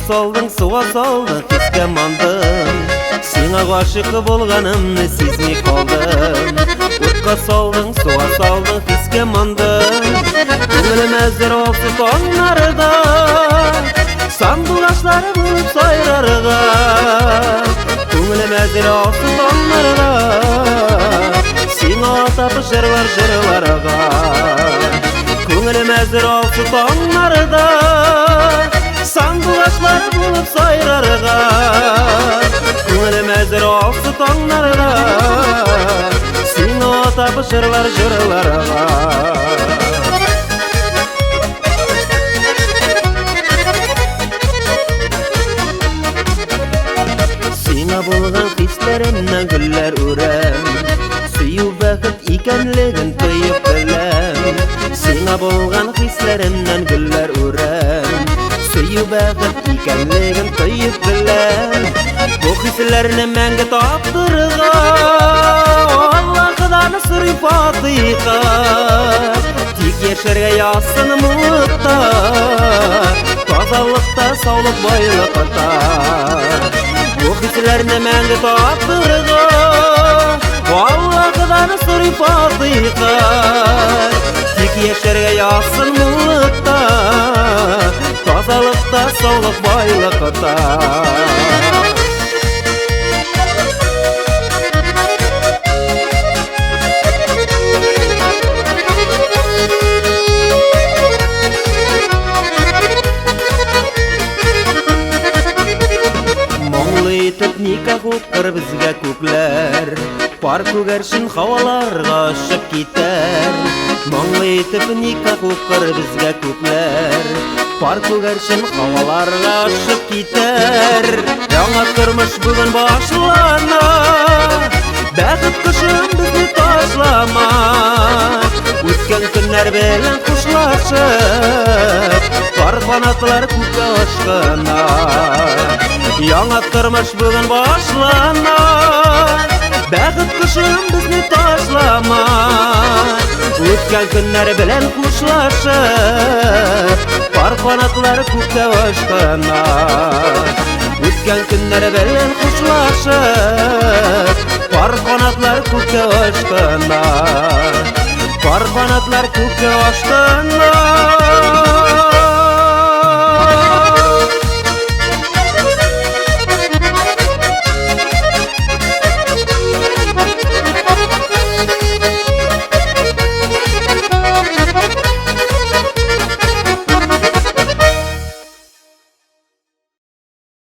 soldың, суға солдың, кеске мандың. Сеңа ғашық болғанымны сезмей қалдым. Отқа солдың, суға солдың, кеске мандың. Көңілім әзір олсы тоңнарыда, сандуғашлары болып сайрарға. Көңілім әзір олсы тоңнарыда, сеңа атапы жырлар жырларға. Көңілім әзір олсы тоңнарыда, сандуғашлары болып сайрарға. Көңілім әзір олсы тоңнарыда, сеңа атапы жырлар жырларға. Сеңа болған хислерімнен гүлләр үрәм, сөю бәхет икәнлеген тойып біләм. Сеңа болған хислерімнен гүлләр үрәм, сөю бәхет икәнлеген тойып біләм. Бұл хисләрні мәңгі таптырға, Аллахыдан сұрый фатиха. Тик ешерге ясын мұлықта, тазалықта, саулық байлықта. Бұл хисләрні мәңгі таптырға, Аллахыдан сұрый фатиха. Тик ешерге ясын мұлықта, тазалықта, саулық байлықта. Етіп никах оқыр бізге көклер, пар көгершін хаваларға ұшып кетер. Мұңлы етіп никах оқыр бізге көклер, пар көгершін хаваларға ұшып кетер. Жаңа тұрмыш бүгін башылана, бәхет құшын бізді ташлама. Өткен күннер белін құшылашып, пар қанатылар көкке ұшқына. Яңа тұрмыш бүгін башлана, бәхет құшын бізді ташлама. Өткен күннер білен құшылашып, пар қанатылар көкке ұшқына. Өткен күннер білен құшылашып, пар қанатылар көкке ұшқына. Пар қанатылар көкке ұшқына.